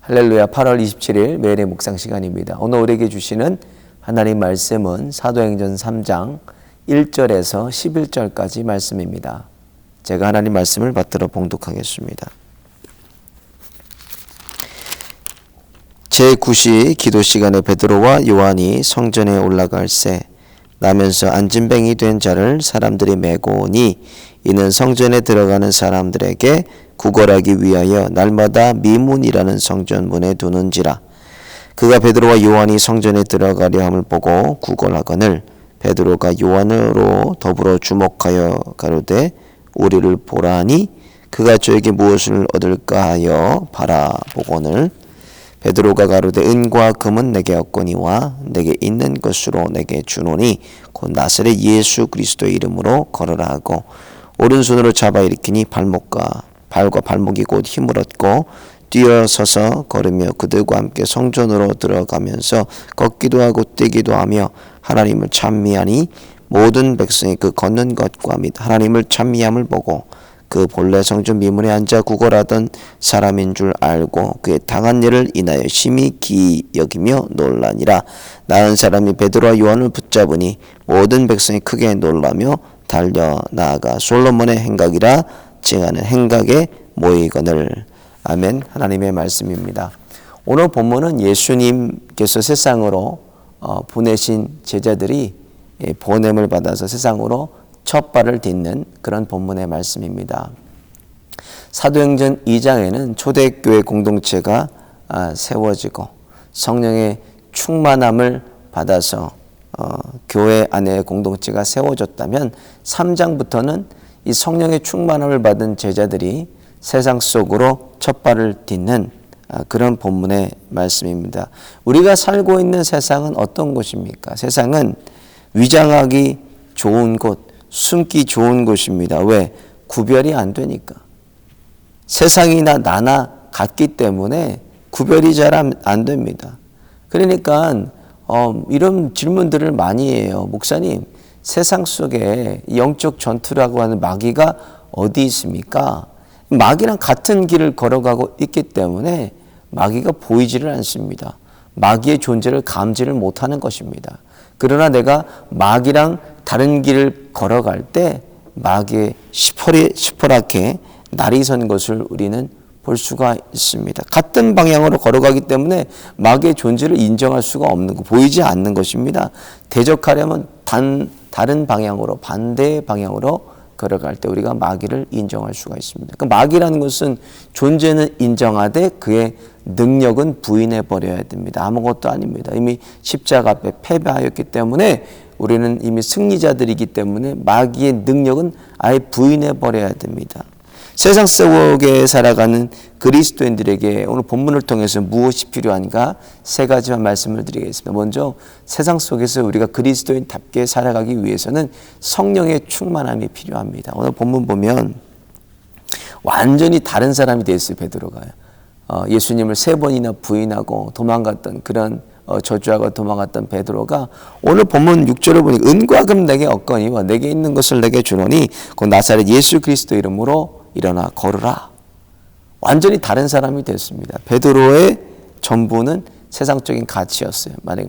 할렐루야. 8월 27일 매일의 묵상 시간입니다. 오늘 우리에게 주시는 하나님 말씀은 사도행전 3장 1절에서 11절까지 말씀입니다. 제가 하나님 말씀을 받들어 봉독하겠습니다. 제9시 기도 시간에 베드로와 요한이 성전에 올라갈새 나면서 안진뱅이 된 자를 사람들이 메고 오니 이는 성전에 들어가는 사람들에게 구걸하기 위하여 날마다 미문이라는 성전문에 두는지라. 그가 베드로와 요한이 성전에 들어가려 함을 보고 구걸하거늘 베드로가 요한으로 더불어 주목하여 가로되 우리를 보라 하니 그가 저에게 무엇을 얻을까 하여 바라보거늘 베드로가 가로되 은과 금은 내게 없거니와 내게 있는 것으로 내게 주노니 곧 나사렛 예수 그리스도의 이름으로 걸으라 하고 오른손으로 잡아 일으키니 발과 발목이 곧 힘을 얻고 뛰어서서 걸으며 그들과 함께 성전으로 들어가면서 걷기도 하고 뛰기도 하며 하나님을 찬미하니 모든 백성이 그 걷는 것과 및 하나님을 찬미함을 보고 그 본래 성전 미문에 앉아 구걸하던 사람인 줄 알고 그의 당한 일을 인하여 심히 기여기며 놀라니라. 나은 사람이 베드로와 요한을 붙잡으니 모든 백성이 크게 놀라며 달려 나아가 솔로몬의 행각이라 칭하는 행각에 모이거늘. 아멘. 하나님의 말씀입니다. 오늘 본문은 예수님께서 세상으로 보내신 제자들이 보냄을 받아서 세상으로 첫 발을 딛는 그런 본문의 말씀입니다. 사도행전 2장에는 초대교회 공동체가 세워지고 성령의 충만함을 받아서 교회 안에 공동체가 세워졌다면 3장부터는 이 성령의 충만함을 받은 제자들이 세상 속으로 첫 발을 딛는 그런 본문의 말씀입니다. 우리가 살고 있는 세상은 어떤 곳입니까? 세상은 위장하기 좋은 곳, 숨기 좋은 곳입니다. 왜? 구별이 안 되니까. 세상이나 나나 같기 때문에 구별이 잘 안 됩니다. 그러니까 이런 질문들을 많이 해요. 목사님, 세상 속에 영적 전투라고 하는 마귀가 어디 있습니까? 마귀랑 같은 길을 걸어가고 있기 때문에 마귀가 보이지를 않습니다. 마귀의 존재를 감지를 못하는 것입니다. 그러나 내가 마귀랑 다른 길을 걸어갈 때 마귀의 시퍼렇게 날이 선 것을 우리는 볼 수가 있습니다. 같은 방향으로 걸어가기 때문에 마귀의 존재를 인정할 수가 없는 거, 보이지 않는 것입니다. 대적하려면 다른 방향으로, 반대 방향으로 걸어갈 때 우리가 마귀를 인정할 수가 있습니다. 그 마귀라는 것은 존재는 인정하되 그의 능력은 부인해 버려야 됩니다. 아무것도 아닙니다. 이미 십자가 앞에 패배하였기 때문에 우리는 이미 승리자들이기 때문에 마귀의 능력은 아예 부인해 버려야 됩니다. 세상 속에 살아가는 그리스도인들에게 오늘 본문을 통해서 무엇이 필요한가 세 가지만 말씀을 드리겠습니다. 먼저 세상 속에서 우리가 그리스도인답게 살아가기 위해서는 성령의 충만함이 필요합니다. 오늘 본문 보면 완전히 다른 사람이 됐어요. 베드로가요. 예수님을 3번이나 부인하고 도망갔던 그런 저주하고 도망갔던 베드로가 오늘 본문 6절을 보니 은과 금 내게 없거니와 내게 있는 것을 내게 주노니 곧 나사렛 예수 그리스도 이름으로 일어나 걸으라. 완전히 다른 사람이 됐습니다. 베드로의 전부는 세상적인 가치였어요. 만약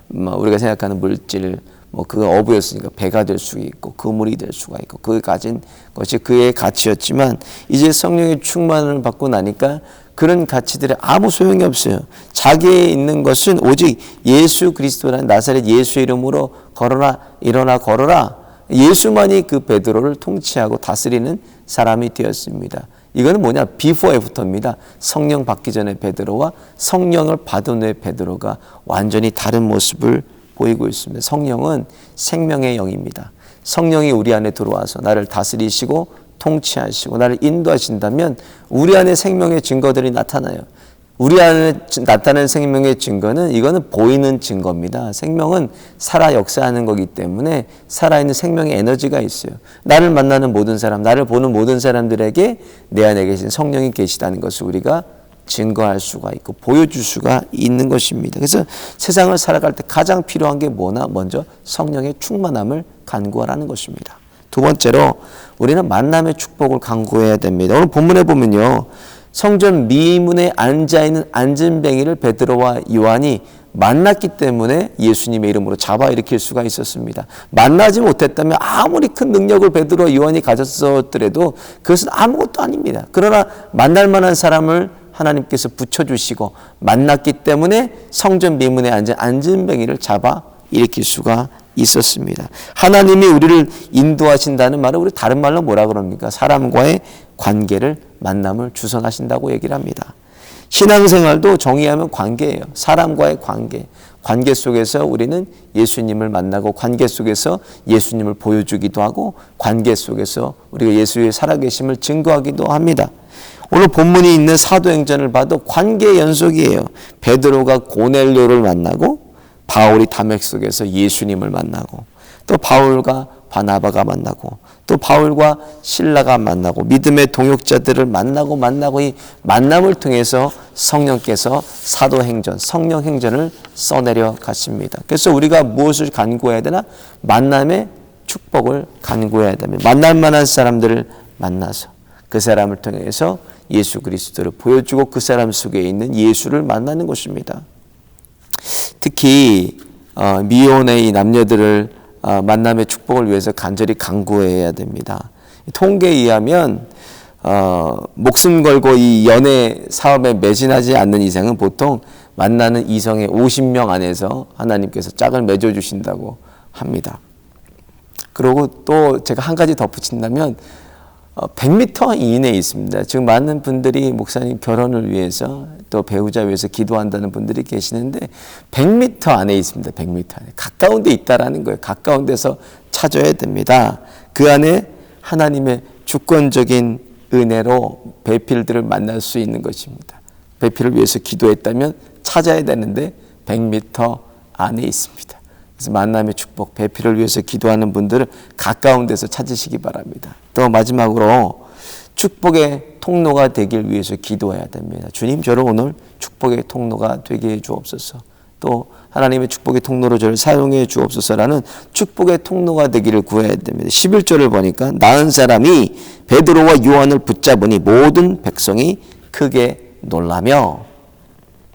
우리가 생각하는 물질 그가 어부였으니까 배가 될 수 있고 그물이 될 수가 있고 그 가진 것이 그의 가치였지만 이제 성령의 충만을 받고 나니까 그런 가치들이 아무 소용이 없어요. 자기에 있는 것은 오직 예수 그리스도라는 나사렛 예수 이름으로 걸어라, 일어나 걸어라. 예수만이 그 베드로를 통치하고 다스리는 사람이 되었습니다. 이거는 뭐냐? 비포 애프터입니다. 성령 받기 전에 베드로와 성령을 받은 후에 베드로가 완전히 다른 모습을 보이고 있습니다. 성령은 생명의 영입니다. 성령이 우리 안에 들어와서 나를 다스리시고 통치하시고 나를 인도하신다면 우리 안에 생명의 증거들이 나타나요. 우리 안에 나타나는 생명의 증거는 이거는 보이는 증거입니다. 생명은 살아 역사하는 거기 때문에 살아있는 생명의 에너지가 있어요. 나를 만나는 모든 사람, 나를 보는 모든 사람들에게 내 안에 계신 성령이 계시다는 것을 우리가 증거할 수가 있고 보여줄 수가 있는 것입니다. 그래서 세상을 살아갈 때 가장 필요한 게 뭐나? 먼저 성령의 충만함을 간구하라는 것입니다. 두 번째로 우리는 만남의 축복을 간구해야 됩니다. 오늘 본문에 보면요. 성전 미문에 앉아있는 안진뱅이를 베드로와 요한이 만났기 때문에 예수님의 이름으로 잡아일으킬 수가 있었습니다. 만나지 못했다면 아무리 큰 능력을 베드로와 요한이 가졌었더라도 그것은 아무것도 아닙니다. 그러나 만날 만한 사람을 하나님께서 붙여주시고 만났기 때문에 성전 미문에 앉은 안진뱅이를 잡아일으킬 수가 있었습니다. 하나님이 우리를 인도하신다는 말은 우리 다른 말로 뭐라 그럽니까? 사람과의 관계를, 만남을 주선하신다고 얘기를 합니다. 신앙생활도 정의하면 관계예요. 사람과의 관계. 관계 속에서 우리는 예수님을 만나고 관계 속에서 예수님을 보여주기도 하고 관계 속에서 우리가 예수의 살아계심을 증거하기도 합니다. 오늘 본문이 있는 사도행전을 봐도 관계의 연속이에요. 베드로가 고넬료를 만나고 바울이 다메섹에서 예수님을 만나고 또 바울과 바나바가 만나고 또 바울과 실라가 만나고 믿음의 동역자들을 만나고 이 만남을 통해서 성령께서 사도행전, 성령행전을 써내려 가십니다. 그래서 우리가 무엇을 간구해야 되나? 만남의 축복을 간구해야 됩니다. 만날 만한 사람들을 만나서 그 사람을 통해서 예수 그리스도를 보여주고 그 사람 속에 있는 예수를 만나는 것입니다. 특히 미혼의 남녀들을 만남의 축복을 위해서 간절히 간구해야 됩니다. 통계에 의하면 목숨 걸고 이 연애 사업에 매진하지 않는 이상은 보통 만나는 이성의 50명 안에서 하나님께서 짝을 맺어주신다고 합니다. 그리고 또 제가 한 가지 덧붙인다면 100m 이내에 있습니다. 지금 많은 분들이 목사님 결혼을 위해서 또 배우자 위해서 기도한다는 분들이 계시는데 100m 안에 있습니다. 100m 안에. 가까운 데 있다라는 거예요. 가까운 데서 찾아야 됩니다. 그 안에 하나님의 주권적인 은혜로 배필들을 만날 수 있는 것입니다. 배필을 위해서 기도했다면 찾아야 되는데 100m 안에 있습니다. 그래서 만남의 축복, 배필을 위해서 기도하는 분들은 가까운 데서 찾으시기 바랍니다. 또 마지막으로 축복의 통로가 되길 위해서 기도해야 됩니다. 주님, 저를 오늘 축복의 통로가 되게 해 주옵소서. 또 하나님의 축복의 통로로 저를 사용해 주옵소서라는 축복의 통로가 되기를 구해야 됩니다. 11절을 보니까 나은 사람이 베드로와 요한을 붙잡으니 모든 백성이 크게 놀라며,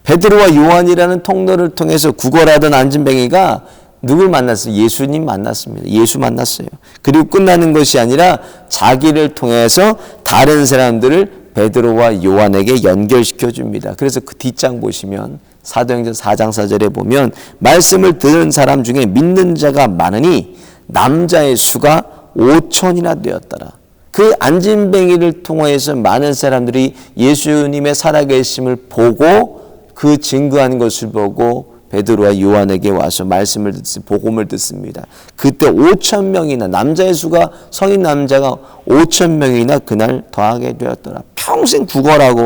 베드로와 요한이라는 통로를 통해서 구걸하던 안진뱅이가 누굴 만났어요? 예수님 만났습니다. 예수 만났어요. 그리고 끝나는 것이 아니라 자기를 통해서 다른 사람들을 베드로와 요한에게 연결시켜 줍니다. 그래서 그 뒷장 보시면 사도행전 4장 4절에 보면 말씀을 들은 사람 중에 믿는 자가 많으니 남자의 수가 5천이나 되었더라. 그 안진뱅이를 통해서 많은 사람들이 예수님의 살아계심을 보고 그 증거한 것을 보고 베드로와 요한에게 와서 말씀을 복음을 듣습니다. 그때 5천 명이나 남자의 수가 성인 남자가 5천 명이나 그날 더하게 되었더라. 평생 구걸하고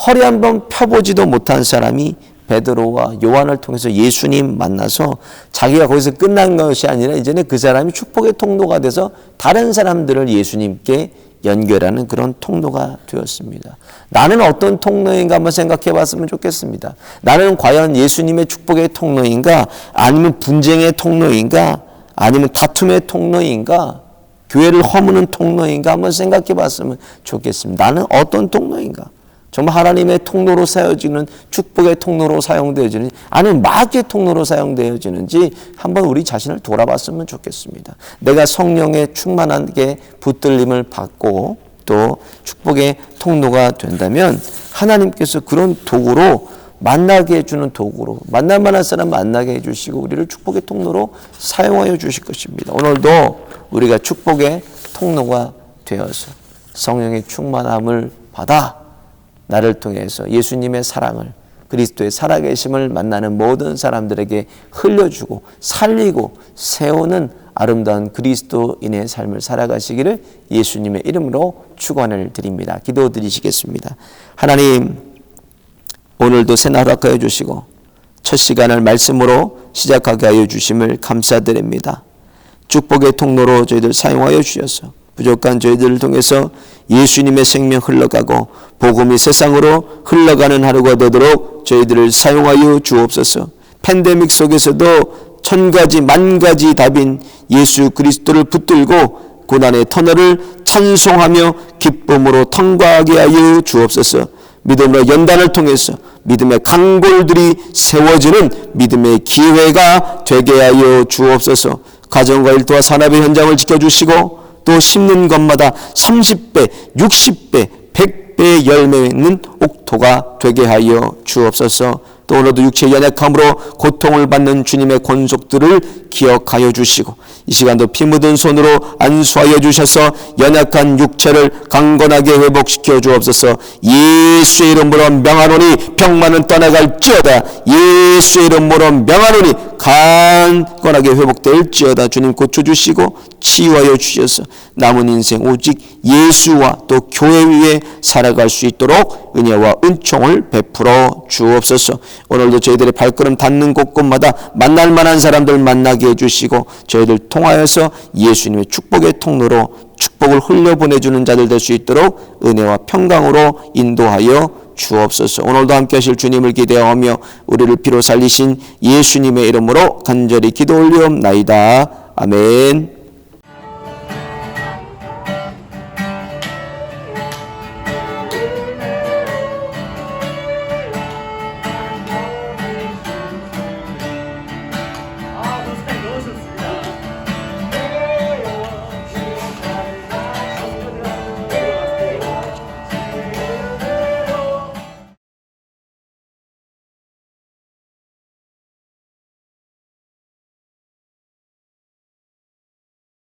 허리 한번 펴보지도 못한 사람이 베드로와 요한을 통해서 예수님 만나서 자기가 거기서 끝난 것이 아니라 이제는 그 사람이 축복의 통로가 돼서 다른 사람들을 예수님께 연결하는 그런 통로가 되었습니다. 나는 어떤 통로인가 한번 생각해 봤으면 좋겠습니다. 나는 과연 예수님의 축복의 통로인가? 아니면 분쟁의 통로인가? 아니면 다툼의 통로인가? 교회를 허무는 통로인가? 한번 생각해 봤으면 좋겠습니다. 나는 어떤 통로인가? 정말 하나님의 통로로 사용되어지는 축복의 통로로 사용되어지는지 아니면 마귀의 통로로 사용되어지는지 한번 우리 자신을 돌아봤으면 좋겠습니다. 내가 성령의 충만하게 붙들림을 받고 또 축복의 통로가 된다면 하나님께서 그런 도구로 만나게 해주는 도구로 만날 만한 사람 만나게 해주시고 우리를 축복의 통로로 사용하여 주실 것입니다. 오늘도 우리가 축복의 통로가 되어서 성령의 충만함을 받아 나를 통해서 예수님의 사랑을 그리스도의 살아계심을 만나는 모든 사람들에게 흘려주고 살리고 세우는 아름다운 그리스도인의 삶을 살아가시기를 예수님의 이름으로 축원을 드립니다. 기도드리시겠습니다. 하나님, 오늘도 새날 허락하여 주시고 첫 시간을 말씀으로 시작하게 하여 주심을 감사드립니다. 축복의 통로로 저희들 사용하여 주셔서 부족한 저희들을 통해서 예수님의 생명 흘러가고 복음이 세상으로 흘러가는 하루가 되도록 저희들을 사용하여 주옵소서. 팬데믹 속에서도 천가지 만가지 답인 예수 그리스도를 붙들고 고난의 터널을 찬송하며 기쁨으로 통과하게 하여 주옵소서. 믿음으로 연단을 통해서 믿음의 강골들이 세워지는 믿음의 기회가 되게 하여 주옵소서. 가정과 일터와 산업의 현장을 지켜주시고 또 심는 것마다 30배, 60배, 100배의 열매 있는 옥토가 되게 하여 주옵소서. 또 오늘도 육체의 연약함으로 고통을 받는 주님의 권속들을 기억하여 주시고 이 시간도 피 묻은 손으로 안수하여 주셔서 연약한 육체를 강건하게 회복시켜 주옵소서. 예수의 이름으로 명하노니 병만은 떠나갈지어다. 예수의 이름으로 명하노니 강건하게 회복될지어다. 주님 고쳐주시고 치유하여 주셔서 남은 인생 오직 예수와 또 교회 위에 살아갈 수 있도록 은혜와 은총을 베풀어 주옵소서. 오늘도 저희들의 발걸음 닿는 곳곳마다 만날 만한 사람들 만나게 해주시고 저희들 통하여서 예수님의 축복의 통로로 축복을 흘려보내주는 자들 될 수 있도록 은혜와 평강으로 인도하여 주옵소서. 오늘도 함께 하실 주님을 기대하며 우리를 피로 살리신 예수님의 이름으로 간절히 기도 올리옵나이다. 아멘.